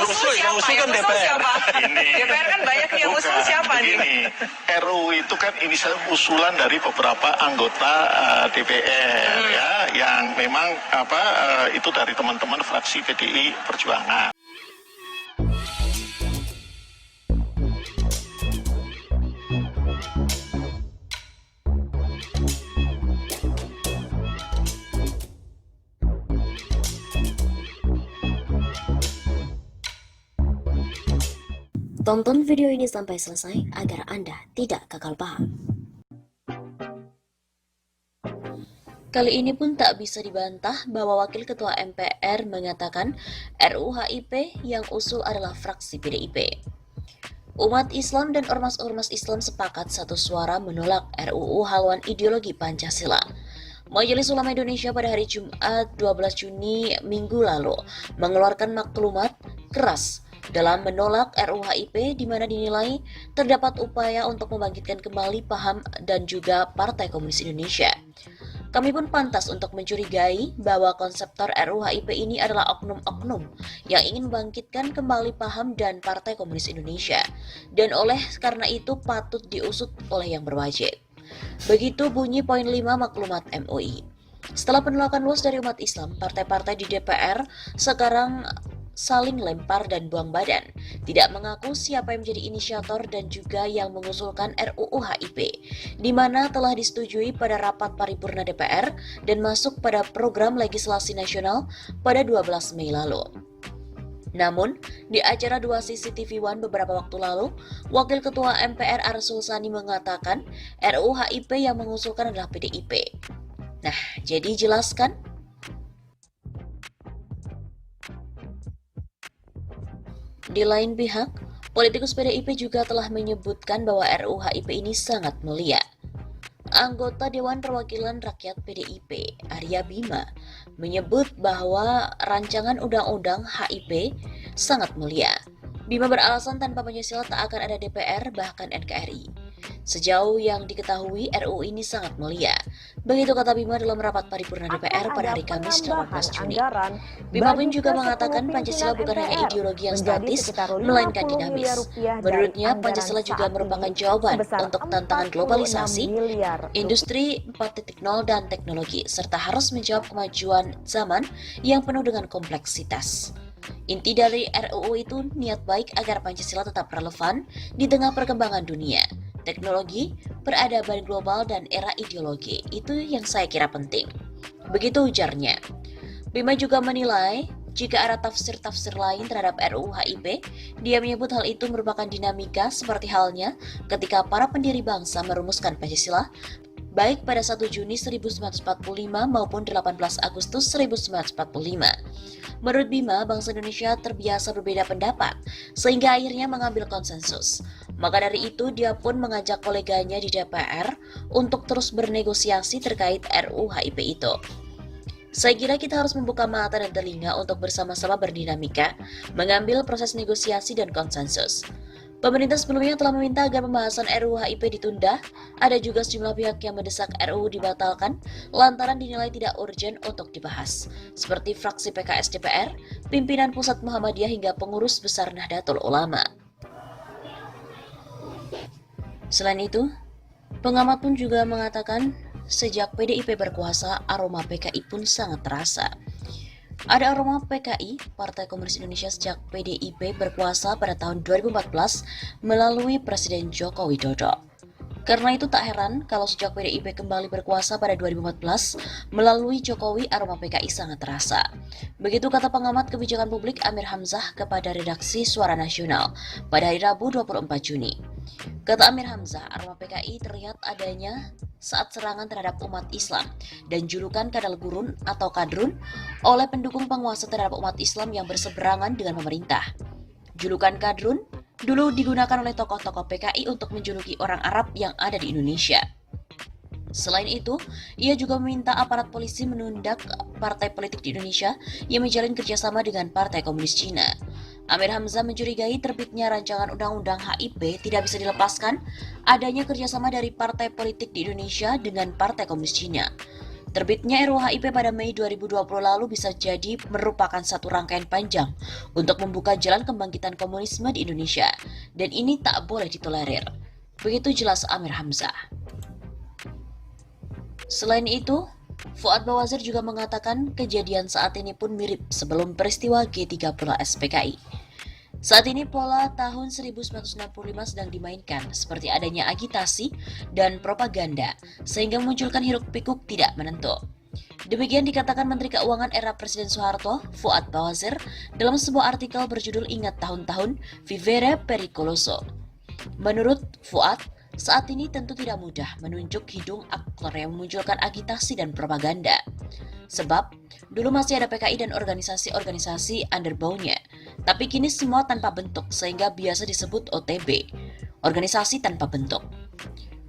usul siapa? Yang usul siapa? DPR kan banyak yang usul siapa nih? Begini, RUU itu kan inisiatif usulan dari beberapa anggota DPR ya, yang memang itu dari teman-teman fraksi PDI Perjuangan. Tonton video ini sampai selesai agar Anda tidak gagal paham. Kali ini pun tak bisa dibantah bahwa Wakil Ketua MPR mengatakan RUU HIP yang usul adalah fraksi PDIP. Umat Islam dan ormas-ormas Islam sepakat satu suara menolak RUU haluan ideologi Pancasila. Majelis Ulama Indonesia pada hari Jumat 12 Juni minggu lalu mengeluarkan maklumat keras dalam menolak RUU HIP di mana dinilai terdapat upaya untuk membangkitkan kembali paham dan juga Partai Komunis Indonesia. Kami pun pantas untuk mencurigai bahwa konseptor RUU HIP ini adalah oknum-oknum yang ingin membangkitkan kembali paham dan Partai Komunis Indonesia, dan oleh karena itu patut diusut oleh yang berwajib. Begitu bunyi poin 5 maklumat MUI. Setelah penolakan luas dari umat Islam, partai-partai di DPR sekarang saling lempar dan buang badan, tidak mengaku siapa yang menjadi inisiator dan juga yang mengusulkan RUU HIP, di mana telah disetujui pada rapat paripurna DPR dan masuk pada program legislasi nasional pada 12 Mei lalu. Namun, di acara 2 CCTV One beberapa waktu lalu, Wakil Ketua MPR Arsul Sani mengatakan RUU HIP yang mengusulkan adalah PDIP. Nah, jadi jelaskan? Di lain pihak, politikus PDIP juga telah menyebutkan bahwa RUU HIP ini sangat mulia. Anggota Dewan Perwakilan Rakyat PDIP, Arya Bima, menyebut bahwa rancangan undang-undang HIP sangat mulia. Bima beralasan tanpa Pancasila tak akan ada DPR bahkan NKRI. Sejauh yang diketahui, RUU ini sangat mulia. Begitu kata Bima dalam rapat paripurna DPR pada hari Kamis 18 Juni. Bima pun juga mengatakan Pancasila bukan hanya ideologi yang statis, melainkan dinamis. Menurutnya, Pancasila juga merupakan jawaban untuk tantangan globalisasi, industri 4.0 dan teknologi, serta harus menjawab kemajuan zaman yang penuh dengan kompleksitas. Inti dari RUU itu niat baik agar Pancasila tetap relevan di tengah perkembangan dunia, teknologi, peradaban global, dan era ideologi. Itu yang saya kira penting. Begitu ujarnya. Bima juga menilai jika ada tafsir-tafsir lain terhadap RUU HIP, dia menyebut hal itu merupakan dinamika seperti halnya ketika para pendiri bangsa merumuskan Pancasila baik pada 1 Juni 1945 maupun 18 Agustus 1945. Menurut Bima, bangsa Indonesia terbiasa berbeda pendapat, sehingga akhirnya mengambil konsensus. Maka dari itu, dia pun mengajak koleganya di DPR untuk terus bernegosiasi terkait RUU HIP itu. Saya kira kita harus membuka mata dan telinga untuk bersama-sama berdinamika, mengambil proses negosiasi dan konsensus. Pemerintah sebelumnya telah meminta agar pembahasan RUU HIP ditunda. Ada juga sejumlah pihak yang mendesak RUU dibatalkan lantaran dinilai tidak urgent untuk dibahas, seperti fraksi PKS DPR, pimpinan Pusat Muhammadiyah hingga pengurus besar Nahdlatul Ulama. Selain itu, pengamat pun juga mengatakan sejak PDIP berkuasa, aroma PKI pun sangat terasa. Ada aroma PKI, Partai Komunis Indonesia, sejak PDIP berkuasa pada tahun 2014 melalui Presiden Joko Widodo. Karena itu tak heran kalau sejak PDIP kembali berkuasa pada 2014 melalui Jokowi, aroma PKI sangat terasa. Begitu kata pengamat kebijakan publik Amir Hamzah kepada redaksi Suara Nasional pada hari Rabu 24 Juni. Kata Amir Hamzah, aroma PKI terlihat adanya saat serangan terhadap umat Islam dan julukan kadal gurun atau kadrun oleh pendukung penguasa terhadap umat Islam yang berseberangan dengan pemerintah. Julukan kadrun dulu digunakan oleh tokoh-tokoh PKI untuk menjuluki orang Arab yang ada di Indonesia. Selain itu, ia juga meminta aparat polisi menundak partai politik di Indonesia yang menjalin kerjasama dengan Partai Komunis Cina. Amir Hamzah mencurigai terbitnya rancangan undang-undang HIP tidak bisa dilepaskan adanya kerjasama dari partai politik di Indonesia dengan Partai Komunis Cina. Terbitnya RUU HIP pada Mei 2020 lalu bisa jadi merupakan satu rangkaian panjang untuk membuka jalan kebangkitan komunisme di Indonesia, dan ini tak boleh ditolerir. Begitu jelas Amir Hamzah. Selain itu, Fuad Bawazir juga mengatakan kejadian saat ini pun mirip sebelum peristiwa G30 SPKI. Saat ini pola tahun 1965 sedang dimainkan, seperti adanya agitasi dan propaganda, sehingga memunculkan hiruk-pikuk tidak menentu. Demikian dikatakan Menteri Keuangan era Presiden Soeharto, Fuad Bawazir, dalam sebuah artikel berjudul Ingat Tahun-Tahun Vivere Pericoloso. Menurut Fuad, saat ini tentu tidak mudah menunjuk hidung aktor yang memunculkan agitasi dan propaganda. Sebab, dulu masih ada PKI dan organisasi-organisasi underbone-nya. Tapi kini semua tanpa bentuk sehingga biasa disebut OTB, organisasi tanpa bentuk.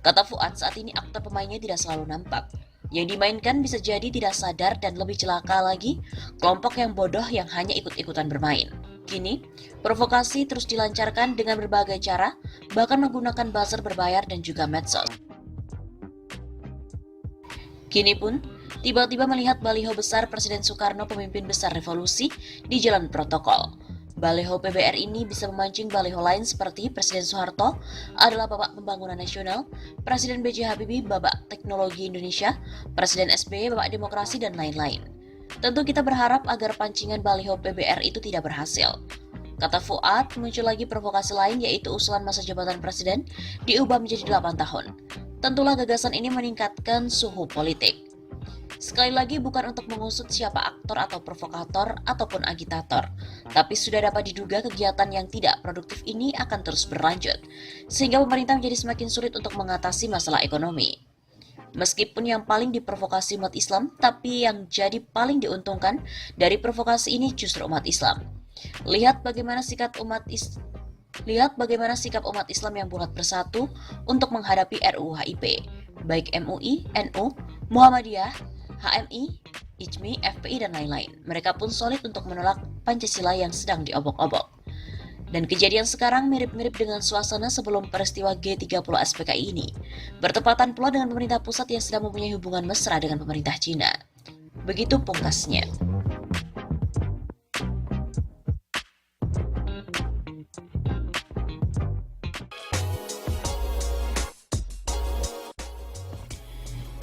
Kata Fuad, saat ini aktor pemainnya tidak selalu nampak. Yang dimainkan bisa jadi tidak sadar dan lebih celaka lagi, kelompok yang bodoh yang hanya ikut-ikutan bermain. Kini, provokasi terus dilancarkan dengan berbagai cara, bahkan menggunakan buzzer berbayar dan juga medsos. Kini pun, tiba-tiba melihat baliho besar Presiden Soekarno pemimpin besar revolusi di jalan protokol. Baliho PBR ini bisa memancing baliho lain seperti Presiden Soeharto adalah Bapak Pembangunan Nasional, Presiden B.J. Habibie Bapak Teknologi Indonesia, Presiden SBY Bapak Demokrasi, dan lain-lain. Tentu kita berharap agar pancingan baliho PBR itu tidak berhasil. Kata Fuad, muncul lagi provokasi lain yaitu usulan masa jabatan Presiden diubah menjadi 8 tahun. Tentulah gagasan ini meningkatkan suhu politik. Sekali lagi bukan untuk mengusut siapa aktor atau provokator ataupun agitator, tapi sudah dapat diduga kegiatan yang tidak produktif ini akan terus berlanjut, sehingga pemerintah menjadi semakin sulit untuk mengatasi masalah ekonomi. Meskipun yang paling diprovokasi umat Islam, tapi yang jadi paling diuntungkan dari provokasi ini justru umat Islam. Lihat bagaimana sikap umat Islam yang bulat bersatu untuk menghadapi RUU HIP, baik MUI, NU, Muhammadiyah, HMI, IJMI, FPI, dan lain-lain. Mereka pun solid untuk menolak Pancasila yang sedang diobok-obok. Dan kejadian sekarang mirip-mirip dengan suasana sebelum peristiwa G30 SPKI ini. Bertepatan pula dengan pemerintah pusat yang sedang mempunyai hubungan mesra dengan pemerintah Cina. Begitu pungkasnya.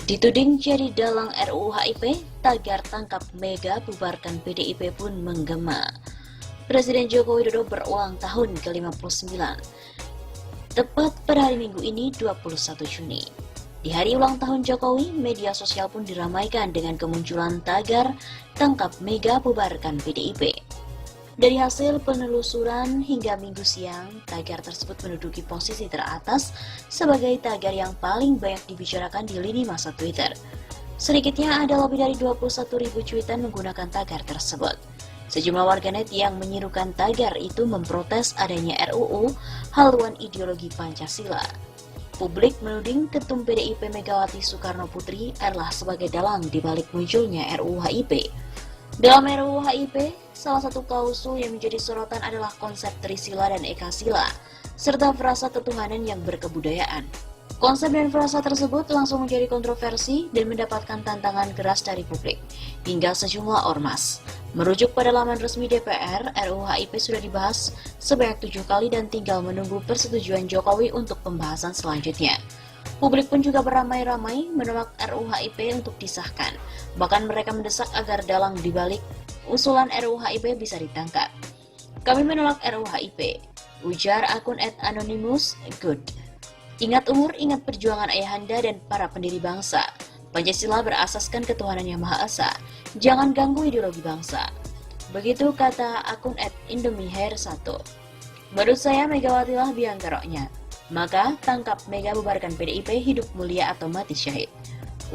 Dituding jadi dalang RUU HIP, tagar tangkap Mega bubarkan PDIP pun menggema. Presiden Joko Widodo berulang tahun ke-59. Tepat pada hari Minggu ini 21 Juni. Di hari ulang tahun Jokowi, media sosial pun diramaikan dengan kemunculan tagar tangkap Mega bubarkan PDIP. Dari hasil penelusuran hingga Minggu siang, tagar tersebut menduduki posisi teratas sebagai tagar yang paling banyak dibicarakan di lini masa Twitter. Sedikitnya ada lebih dari 21.000 cuitan menggunakan tagar tersebut. Sejumlah warganet yang menyerukan tagar itu memprotes adanya RUU haluan ideologi Pancasila. Publik menuding Ketum PDIP Megawati Soekarno Putri adalah sebagai dalang di balik munculnya RUU HIP. Dalam RUU HIP, salah satu klausul yang menjadi sorotan adalah konsep Trisila dan Ekasila, serta frasa ketuhanan yang berkebudayaan. Konsep dan frasa tersebut langsung menjadi kontroversi dan mendapatkan tantangan keras dari publik, hingga sejumlah ormas. Merujuk pada laman resmi DPR, RUU HIP sudah dibahas sebanyak 7 kali dan tinggal menunggu persetujuan Jokowi untuk pembahasan selanjutnya. Publik pun juga beramai-ramai menolak RUU HIP untuk disahkan. Bahkan mereka mendesak agar dalang dibalik usulan RUU HIP bisa ditangkap. Kami menolak RUU HIP, ujar akun @anonymous good. Ingat umur, ingat perjuangan ayahanda dan para pendiri bangsa. Pancasila berasaskan ketuhanan yang Maha Esa. Jangan ganggu ideologi bangsa. Begitu kata akun @indomiehair1. Menurut saya Megawati lah biang keroknya. Maka tangkap Mega bubarkan PDIP, hidup mulia atau mati syahid.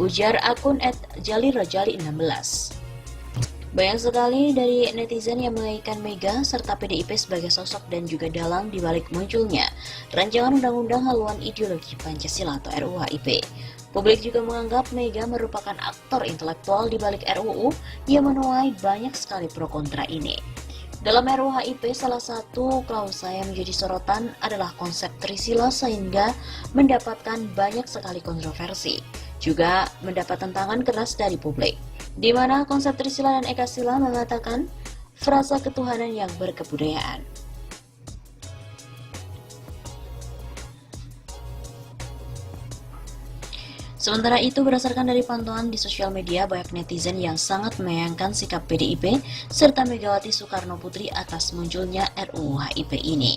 Ujar akun @jalirojali16. Banyak sekali dari netizen yang mengaitkan Mega serta PDIP sebagai sosok dan juga dalang di balik munculnya rancangan undang-undang haluan ideologi Pancasila atau RUU HIP. Publik juga menganggap Mega merupakan aktor intelektual di balik RUU yang menuai banyak sekali pro kontra ini. Dalam RUU HIP, salah satu klausa yang menjadi sorotan adalah konsep Trisila sehingga mendapatkan banyak sekali kontroversi. juga mendapat tentangan keras dari publik, di mana konsep Trisila dan Ekasila mengatakan frasa ketuhanan yang berkebudayaan. Sementara itu, berdasarkan dari pantauan di sosial media, banyak netizen yang sangat menyayangkan sikap PDIP serta Megawati Soekarno Putri atas munculnya RUU HIP ini.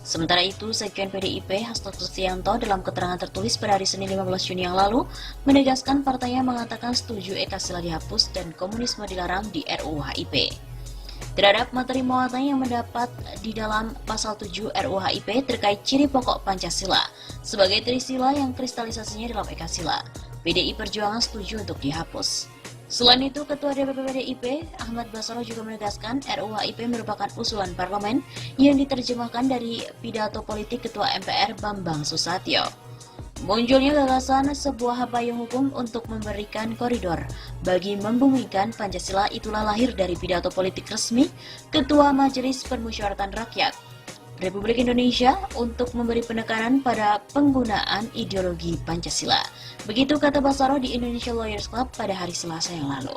Sementara itu, Sekjen PDIP Hasto Kristianto dalam keterangan tertulis pada hari Senin 15 Juni yang lalu menegaskan partainya mengatakan setuju Ekasila dihapus dan komunisme dilarang di RUU HIP. Terhadap materi muatan yang mendapat di dalam pasal 7 RUU HIP terkait ciri pokok Pancasila sebagai Trisila yang kristalisasinya dalam Ekasila, PDI Perjuangan setuju untuk dihapus. Selain itu, Ketua DPP PDIP Ahmad Basarah juga menegaskan RUU HIP merupakan usulan parlemen yang diterjemahkan dari pidato politik Ketua MPR Bambang Susatyo. Munculnya gagasan sebuah payung hukum untuk memberikan koridor bagi membumikan Pancasila itulah lahir dari pidato politik resmi Ketua Majelis Permusyawaratan Rakyat Republik Indonesia untuk memberi penekanan pada penggunaan ideologi Pancasila. Begitu kata Basarah di Indonesia Lawyers Club pada hari Selasa yang lalu.